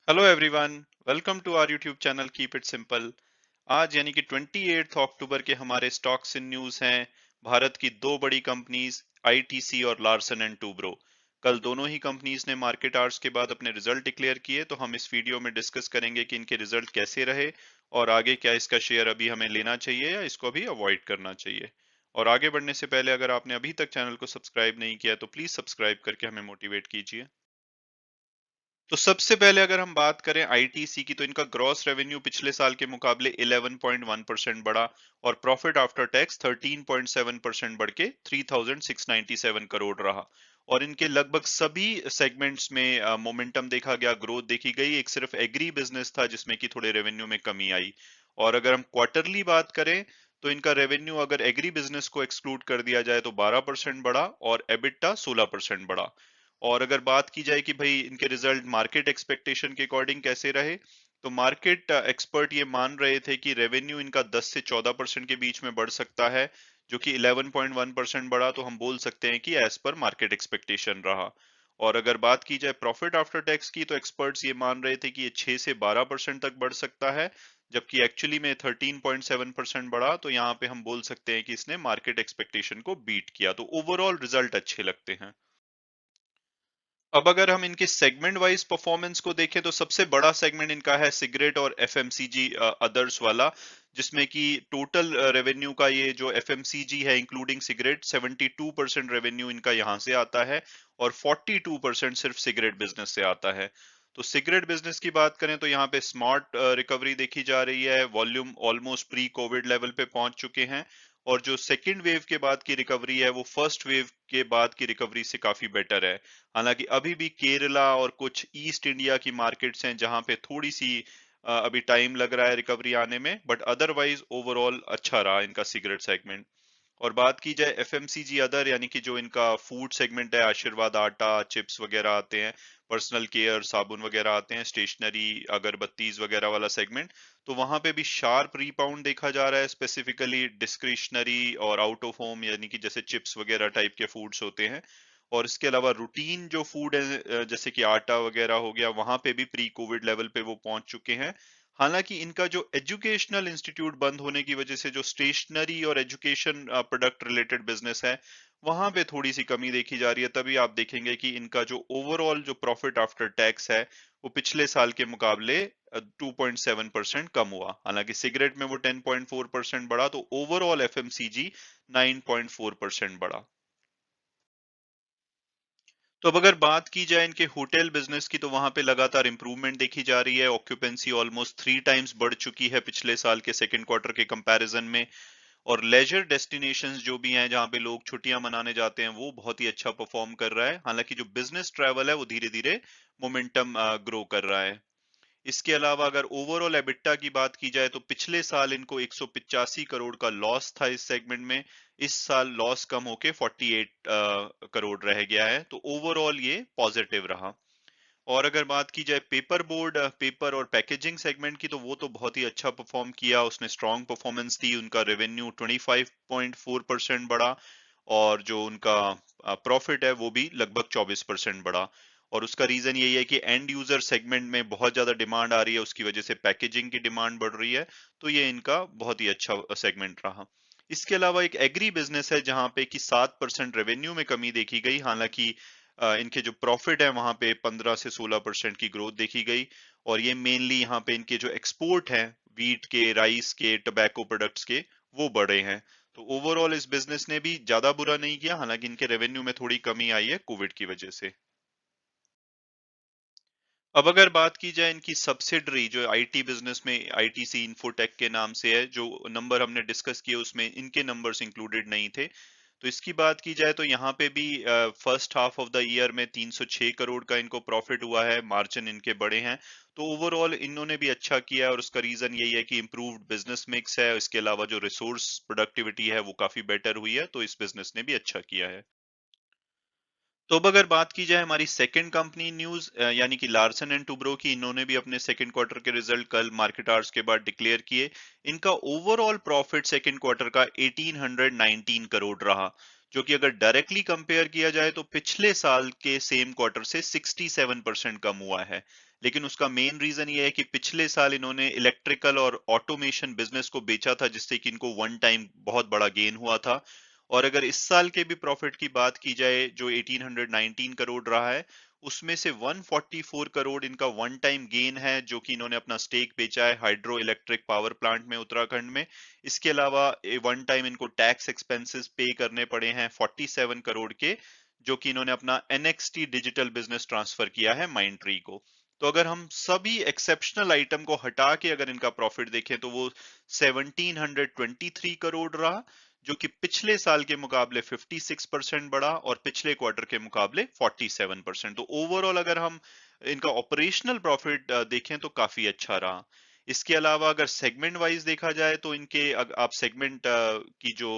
Hello everyone, welcome to our YouTube channel keep it simple. आज यानी कि 28 अक्टूबर के हमारे स्टॉक्स इन न्यूज हैं। भारत की दो बड़ी कंपनीज आईटीसी और लार्सन एंड टूब्रो। कल दोनों ही कंपनीज ने मार्केट आवर्स के बाद अपने रिजल्ट डिक्लेयर किए, तो हम इस वीडियो में डिस्कस करेंगे कि इनके रिजल्ट कैसे रहे और आगे क्या इसका शेयर अभी हमें लेना चाहिए या इसको अभी अवॉइड करना चाहिए। और आगे बढ़ने से पहले अगर आपने अभी तक चैनल को सब्सक्राइब नहीं किया तो प्लीज सब्सक्राइब करके हमें मोटिवेट कीजिए। तो सबसे पहले अगर हम बात करें आईटीसी की, तो इनका ग्रॉस रेवेन्यू पिछले साल के मुकाबले 11.1% बढ़ा और प्रॉफिट आफ्टर टैक्स 13.7% बढ़ के 3697 करोड़ रहा। और इनके लगभग सभी सेगमेंट्स में मोमेंटम देखा गया, ग्रोथ देखी गई। एक सिर्फ एग्री बिजनेस था जिसमें कि थोड़े रेवेन्यू में कमी आई। और अगर हम क्वार्टरली बात करें तो इनका रेवेन्यू अगर एग्री बिजनेस को एक्सक्लूड कर दिया जाए तो 12% बढ़ा और एबिटा 16% बढ़ा। और अगर बात की जाए कि भाई इनके रिजल्ट मार्केट एक्सपेक्टेशन के अकॉर्डिंग कैसे रहे, तो मार्केट एक्सपर्ट ये मान रहे थे कि रेवेन्यू इनका 10 से 14% के बीच में बढ़ सकता है, जो कि 11.1% बढ़ा, तो हम बोल सकते हैं कि एज पर मार्केट एक्सपेक्टेशन रहा। और अगर बात की जाए प्रॉफिट आफ्टर टैक्स की, तो एक्सपर्ट्स ये मान रहे थे कि ये 6 से 12% तक बढ़ सकता है, जबकि एक्चुअली में 13.7% बढ़ा। तो यहाँ पे हम बोल सकते हैं कि इसने मार्केट एक्सपेक्टेशन को बीट किया, तो ओवरऑल रिजल्ट अच्छे लगते हैं। अब अगर हम इनके सेगमेंट वाइज परफॉर्मेंस को देखें, तो सबसे बड़ा सेगमेंट इनका है सिगरेट और एफएमसीजी अदर्स वाला, जिसमें कि टोटल रेवेन्यू का ये जो एफएमसीजी है इंक्लूडिंग सिगरेट, 72% रेवेन्यू इनका यहाँ से आता है और 42% सिर्फ सिगरेट बिजनेस से आता है। तो सिगरेट बिजनेस की बात करें तो यहाँ पे स्मार्ट रिकवरी देखी जा रही है, volume almost pre Covid level पे पहुंच चुके हैं। और जो सेकेंड वेव के बाद की रिकवरी है वो फर्स्ट वेव के बाद की रिकवरी से काफी बेटर है। हालांकि अभी भी केरला और कुछ ईस्ट इंडिया की मार्केट्स हैं जहां पे थोड़ी सी अभी टाइम लग रहा है रिकवरी आने में, बट अदरवाइज ओवरऑल अच्छा रहा इनका सिगरेट सेगमेंट। और बात की जाए एफएमसीजी अदर, यानी कि जो इनका फूड सेगमेंट है, आशीर्वाद आटा, चिप्स वगैरह आते हैं, पर्सनल केयर साबुन वगैरह आते हैं, स्टेशनरी, अगरबत्तीज वगैरह वाला सेगमेंट, तो वहां पे भी शार्प रीबाउंड देखा जा रहा है, स्पेसिफिकली डिस्क्रिशनरी और आउट ऑफ होम, यानी कि जैसे चिप्स वगैरह टाइप के फूड्स होते हैं। और इसके अलावा रूटीन जो फूड है, जैसे कि आटा वगैरह हो गया, वहां पे भी प्री कोविड लेवल पे वो पहुंच चुके हैं। हालांकि इनका जो एजुकेशनल इंस्टीट्यूट बंद होने की वजह से जो स्टेशनरी और एजुकेशन प्रोडक्ट रिलेटेड बिजनेस है, वहां पे थोड़ी सी कमी देखी जा रही है। तभी आप देखेंगे कि इनका जो ओवरऑल जो प्रॉफिट आफ्टर टैक्स है वो पिछले साल के मुकाबले 2.7% कम हुआ। हालांकि सिगरेट में वो 10.4% बढ़ा, तो ओवरऑल एफएमसीजी 9.4% बढ़ा। तो अब अगर बात की जाए इनके होटल बिजनेस की, तो वहां पे लगातार इंप्रूवमेंट देखी जा रही है। ऑक्यूपेंसी ऑलमोस्ट 3 टाइम्स बढ़ चुकी है पिछले साल के सेकंड क्वार्टर के कंपैरिजन में। और लेजर डेस्टिनेशंस जो भी हैं जहां पे लोग छुट्टियां मनाने जाते हैं, वो बहुत ही अच्छा परफॉर्म कर रहा है। हालांकि जो बिजनेस ट्रैवल है वो धीरे धीरे मोमेंटम ग्रो कर रहा है। इसके अलावा अगर ओवरऑल एबिटा की बात की जाए, तो पिछले साल इनको 185 करोड़ का लॉस था इस सेगमेंट में। इस साल लॉस कम होके 48 करोड़ रह गया है, तो ओवरऑल ये पॉजिटिव रहा। और अगर बात की जाए पेपर बोर्ड, पेपर और पैकेजिंग सेगमेंट की, तो वो तो बहुत ही अच्छा परफॉर्म किया, उसने स्ट्रॉन्ग परफॉर्मेंस दी। उनका रेवेन्यू 25.4% बढ़ा और जो उनका प्रॉफिट है वो भी लगभग 24% बढ़ा। और उसका रीजन यही है कि एंड यूजर सेगमेंट में बहुत ज्यादा डिमांड आ रही है, उसकी वजह से पैकेजिंग की डिमांड बढ़ रही है। तो ये इनका बहुत ही अच्छा सेगमेंट रहा। इसके अलावा एक एग्री बिजनेस है जहां पे कि 7% रेवेन्यू में कमी देखी गई। हालांकि इनके जो प्रॉफिट है वहां पे 15 से 16% की ग्रोथ देखी गई। और ये मेनली यहाँ पे इनके जो एक्सपोर्ट हैं, वीट के, राइस के, टबैको प्रोडक्ट्स के, वो बढ़े हैं। तो ओवरऑल इस बिजनेस ने भी ज्यादा बुरा नहीं किया, हालांकि इनके रेवेन्यू में थोड़ी कमी आई है कोविड की वजह से। अब अगर बात की जाए इनकी सब्सिडरी जो आईटी बिजनेस में आईटीसी इंफोटेक के नाम से है, जो नंबर हमने डिस्कस किए उसमें इनके नंबर्स इंक्लूडेड नहीं थे। तो इसकी बात की जाए तो यहाँ पे भी first half of the year में 306 करोड़ का इनको प्रॉफिट हुआ है, मार्जिन इनके बड़े हैं। तो ओवरऑल इन्होंने भी अच्छा किया है और उसका रीजन यही है कि इम्प्रूव्ड बिजनेस मिक्स है। इसके अलावा जो रिसोर्स प्रोडक्टिविटी है वो काफी बेटर हुई है, तो इस बिजनेस ने भी अच्छा किया है। तो अब अगर बात की जाए हमारी सेकंड कंपनी न्यूज, यानी कि लार्सन एंड टुब्रो की, इन्होंने भी अपने सेकंड क्वार्टर के रिजल्ट कल मार्केट आवर्स के बाद डिक्लेयर किए। इनका ओवरऑल प्रॉफिट सेकंड क्वार्टर का 1819 करोड़ रहा, जो कि अगर डायरेक्टली कंपेयर किया जाए तो पिछले साल के सेम क्वार्टर से 67% कम हुआ है। लेकिन उसका मेन रीजन ये है कि पिछले साल इन्होंने इलेक्ट्रिकल और ऑटोमेशन बिजनेस को बेचा था, जिससे कि इनको वन टाइम बहुत बड़ा गेन हुआ था। और अगर इस साल के भी प्रॉफिट की बात की जाए, जो 1819 करोड़ रहा है, उसमें से 144 करोड़ इनका वन टाइम गेन है, जो कि इन्होंने अपना स्टेक बेचा है हाइड्रो इलेक्ट्रिक पावर प्लांट में उत्तराखंड में। इसके अलावा वन टाइम इनको टैक्स एक्सपेंसेस पे करने पड़े हैं 47 करोड़ के, जो कि इन्होंने अपना एनएक्सटी डिजिटल बिजनेस ट्रांसफर किया है माइंडट्री को। तो अगर हम सभी एक्सेप्शनल आइटम को हटा के अगर इनका प्रॉफिट देखें तो वो 1723 करोड़ रहा, जो कि पिछले साल के मुकाबले 56% बढ़ा और पिछले क्वार्टर के मुकाबले 47%। तो ओवरऑल अगर हम इनका ऑपरेशनल प्रॉफिट देखें तो काफी अच्छा रहा। इसके अलावा अगर सेगमेंट वाइज देखा जाए तो इनके आप सेगमेंट की जो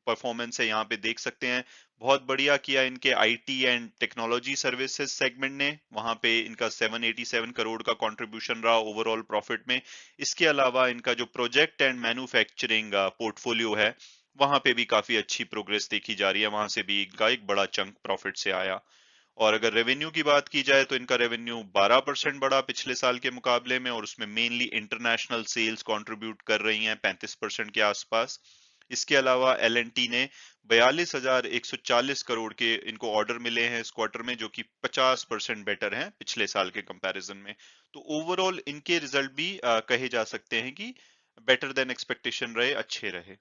परफॉर्मेंस है यहाँ पे देख सकते हैं। बहुत बढ़िया किया इनके IT and technology services segment ने, वहां पे इनका 787 करोड़ का कंट्रीब्यूशन रहा ओवरऑल प्रॉफिट में। इसके अलावा इनका जो प्रोजेक्ट एंड मैन्युफैक्चरिंग पोर्टफोलियो है, वहां पे भी काफी अच्छी प्रोग्रेस देखी जा रही है, वहां से भी इनका एक बड़ा चंक प्रॉफिट से आया। और अगर रेवेन्यू की बात की जाए तो इनका रेवेन्यू 12% बढ़ा पिछले साल के मुकाबले में, और उसमें मेनली इंटरनेशनल सेल्स कंट्रीब्यूट कर रही हैं 35% के आसपास। इसके अलावा एल&टी ने 42,140 करोड़ के इनको ऑर्डर मिले हैं इस क्वार्टर में, जो कि 50% बेटर हैं पिछले साल के कंपैरिजन में। तो ओवरऑल इनके रिजल्ट भी कहे जा सकते हैं कि बेटर देन एक्सपेक्टेशन रहे, अच्छे रहे।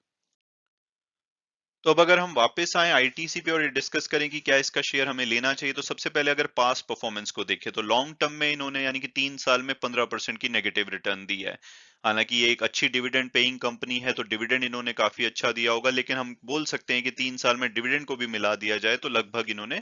तो अब अगर हम वापस आए आईटीसी पे और ये डिस्कस करें कि क्या इसका शेयर हमें लेना चाहिए, तो सबसे पहले अगर पास परफॉर्मेंस को देखें तो लॉन्ग टर्म में इन्होंने यानी कि 3 साल में 15% की नेगेटिव रिटर्न दी है। हालांकि ये एक अच्छी डिविडेंड पेइंग कंपनी है, तो डिविडेंड इन्होंने काफी अच्छा दिया होगा, लेकिन हम बोल सकते हैं कि 3 साल में डिविडेंड को भी मिला दिया जाए तो लगभग इन्होंने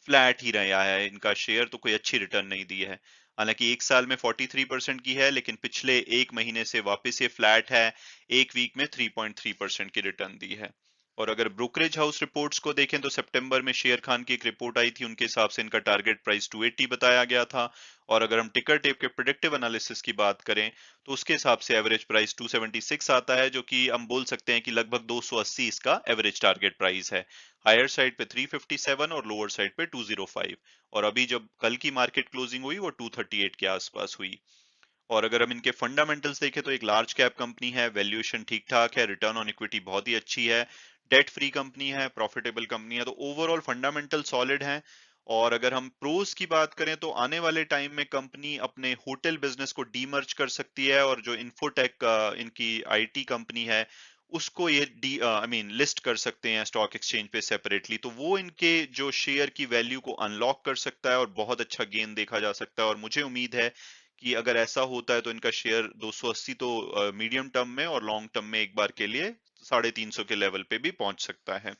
फ्लैट ही रहा है इनका शेयर, तो कोई अच्छी रिटर्न नहीं दी है। हालांकि एक साल में 43% की है, लेकिन पिछले एक महीने से वापस ये फ्लैट है, एक वीक में 3.3% की रिटर्न दी है। और अगर ब्रोकरेज हाउस रिपोर्ट्स को देखें तो सितंबर में शेर खान की एक रिपोर्ट आई थी, उनके हिसाब से इनका टारगेट प्राइस 280 बताया गया था। और अगर हम टिकर टेप के प्रेडिक्टिव एनालिसिस की बात करें तो उसके हिसाब से एवरेज प्राइस 276 आता है, जो कि हम बोल सकते हैं कि लगभग 280 इसका एवरेज टारगेट प्राइस है। हायर साइड पे 357 और लोअर साइड पे 205। और अभी जब कल की मार्केट क्लोजिंग हुई वो 238 के आसपास हुई। और अगर हम इनके फंडामेंटल्स देखें तो एक लार्ज कैप कंपनी है, वैल्यूएशन ठीक ठाक है, रिटर्न ऑन इक्विटी बहुत ही अच्छी है, डेट फ्री कंपनी है, प्रॉफिटेबल कंपनी है, तो ओवरऑल फंडामेंटल सॉलिड है। और अगर हम प्रोज की बात करें तो आने वाले टाइम में कंपनी अपने होटल बिजनेस को डीमर्ज कर सकती है, और जो इन्फोटेक इनकी आईटी कंपनी है उसको ये डी आई मीन लिस्ट कर सकते हैं स्टॉक एक्सचेंज पे सेपरेटली, तो वो इनके जो शेयर की वैल्यू को अनलॉक कर सकता है और बहुत अच्छा गेन देखा जा सकता है। और मुझे उम्मीद है कि अगर ऐसा होता है तो इनका शेयर 280 तो मीडियम टर्म में और लॉन्ग टर्म में एक बार के लिए 350 के लेवल पे भी पहुंच सकता है।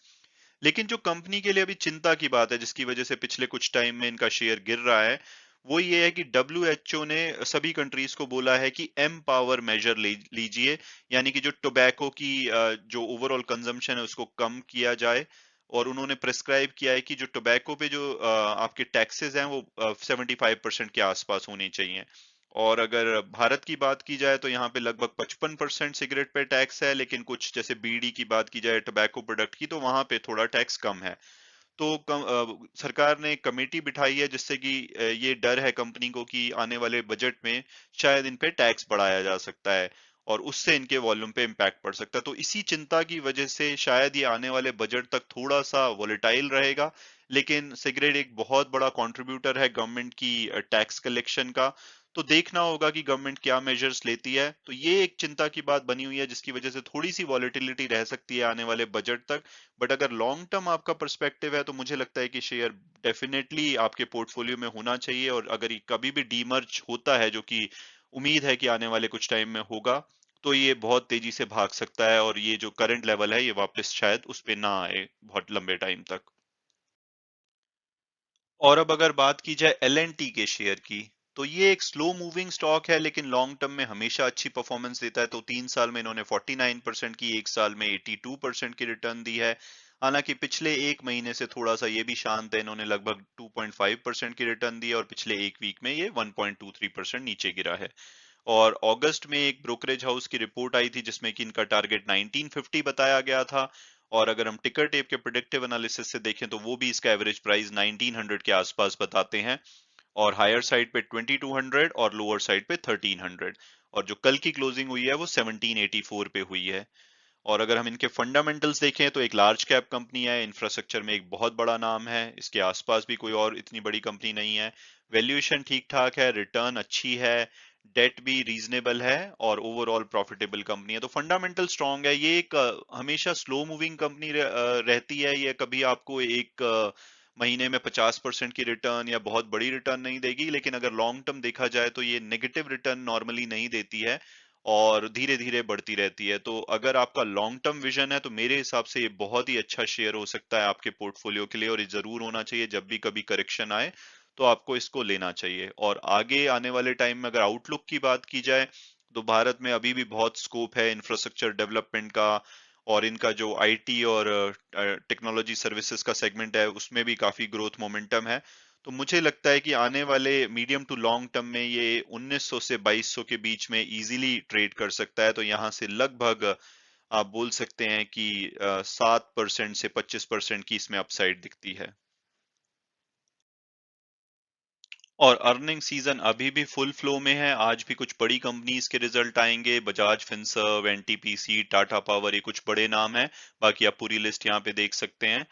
लेकिन जो कंपनी के लिए अभी चिंता की बात है, जिसकी वजह से पिछले कुछ टाइम में इनका शेयर गिर रहा है, वो ये है कि डब्ल्यूएचओ ने सभी कंट्रीज को बोला है कि एम पावर मेजर लीजिए, यानी कि जो टोबैको की जो ओवरऑल कंजम्पशन है उसको कम किया जाए। और उन्होंने प्रेस्क्राइब किया है कि जो टोबैको पे जो आपके टैक्सेस हैं वो 75% के आसपास होने चाहिए। और अगर भारत की बात की जाए तो यहाँ पे लगभग 55% सिगरेट पे टैक्स है, लेकिन कुछ जैसे बीड़ी की बात की जाए, टोबैको प्रोडक्ट की, तो वहां पे थोड़ा टैक्स कम है। तो सरकार ने कमेटी बिठाई है, जिससे कि ये डर है कंपनी को कि आने वाले बजट में शायद इन पे टैक्स बढ़ाया जा सकता है और उससे इनके वॉल्यूम पे इम्पैक्ट पड़ सकता है। तो इसी चिंता की वजह से शायद ये आने वाले बजट तक थोड़ा सा वॉलेटाइल रहेगा। लेकिन सिगरेट एक बहुत बड़ा कंट्रीब्यूटर है गवर्नमेंट की टैक्स कलेक्शन का, तो देखना होगा कि गवर्नमेंट क्या मेजर्स लेती है। तो ये एक चिंता की बात बनी हुई है, जिसकी वजह से थोड़ी सी वॉलेटिलिटी रह सकती है आने वाले बजट तक। बट अगर लॉन्ग टर्म आपका पर्सपेक्टिव है तो मुझे लगता है कि शेयर डेफिनेटली आपके पोर्टफोलियो में होना चाहिए, और अगर ये कभी भी डीमर्ज होता है, जो कि उम्मीद है कि आने वाले कुछ टाइम में होगा, तो ये बहुत तेजी से भाग सकता है और ये जो करंट लेवल है ये वापस शायद उस पे ना आए बहुत लंबे टाइम तक। और अब अगर बात की जाए एल एंड टी के शेयर की, तो ये एक स्लो मूविंग स्टॉक है, लेकिन लॉन्ग टर्म में हमेशा अच्छी परफॉर्मेंस देता है। तो 3 साल में इन्होंने 49% की, एक साल में 82% की रिटर्न दी है। हालांकि पिछले एक महीने से थोड़ा सा ये भी शांत है, इन्होंने लगभग 2.5% की रिटर्न दी है, और पिछले एक वीक में ये 1.23% नीचे गिरा है। और अगस्त में एक ब्रोकरेज हाउस की रिपोर्ट आई थी जिसमें कि इनका टारगेट 1950 बताया गया था, और अगर हम टिकर टेप के प्रेडिक्टिव एनालिसिस से देखें तो वो भी इसका एवरेज प्राइस 1900 के आसपास बताते हैं, और हायर साइड पे 2200 और लोअर साइड पे 1300, और जो कल की क्लोजिंग हुई है वो 1784 पे हुई है। और अगर हम इनके फंडामेंटल्स देखें तो एक लार्ज कैप कंपनी है, इंफ्रास्ट्रक्चर में एक बहुत बड़ा नाम है, इसके आसपास भी कोई और इतनी बड़ी कंपनी नहीं है, वैल्यूएशन ठीक ठाक है, रिटर्न अच्छी है, डेट भी रीजनेबल है, और ओवरऑल प्रॉफिटेबल कंपनी है। तो फंडामेंटल स्ट्रांग है ये। एक हमेशा स्लो मूविंग कंपनी रहती है ये, कभी आपको एक महीने में 50% की रिटर्न या बहुत बड़ी रिटर्न नहीं देगी, लेकिन अगर लॉन्ग टर्म देखा जाए तो ये नेगेटिव रिटर्न नॉर्मली नहीं देती है और धीरे धीरे बढ़ती रहती है। तो अगर आपका लॉन्ग टर्म विजन है तो मेरे हिसाब से ये बहुत ही अच्छा शेयर हो सकता है आपके पोर्टफोलियो के लिए, और ये जरूर होना चाहिए। जब भी कभी करेक्शन आए तो आपको इसको लेना चाहिए। और आगे आने वाले टाइम में अगर आउटलुक की बात की जाए तो भारत में अभी भी बहुत स्कोप है इंफ्रास्ट्रक्चर डेवलपमेंट का, और इनका जो आईटी और टेक्नोलॉजी सर्विसेज का सेगमेंट है उसमें भी काफी ग्रोथ मोमेंटम है। तो मुझे लगता है कि आने वाले मीडियम टू लॉन्ग टर्म में ये 1900 से 2200 के बीच में इजीली ट्रेड कर सकता है। तो यहाँ से लगभग आप बोल सकते हैं कि 7% से 25% की इसमें अपसाइड दिखती है। और अर्निंग सीजन अभी भी फुल फ्लो में है। आज भी कुछ बड़ी कंपनीज के रिजल्ट आएंगे, Bajaj Finserv, NTPC, Tata power, ये कुछ बड़े नाम हैं। बाकी आप पूरी लिस्ट यहाँ पे देख सकते हैं।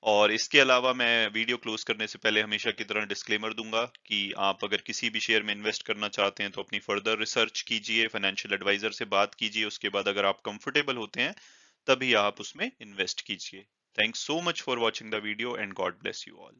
और इसके अलावा मैं वीडियो क्लोज करने से पहले हमेशा की तरह डिस्क्लेमर दूंगा कि आप अगर किसी भी शेयर में इन्वेस्ट करना चाहते हैं तो अपनी फर्दर रिसर्च कीजिए, फाइनेंशियल एडवाइजर से बात कीजिए, उसके बाद अगर आप कंफर्टेबल होते हैं तभी आप उसमें इन्वेस्ट कीजिए। Thanks so much for watching the video and God bless you all.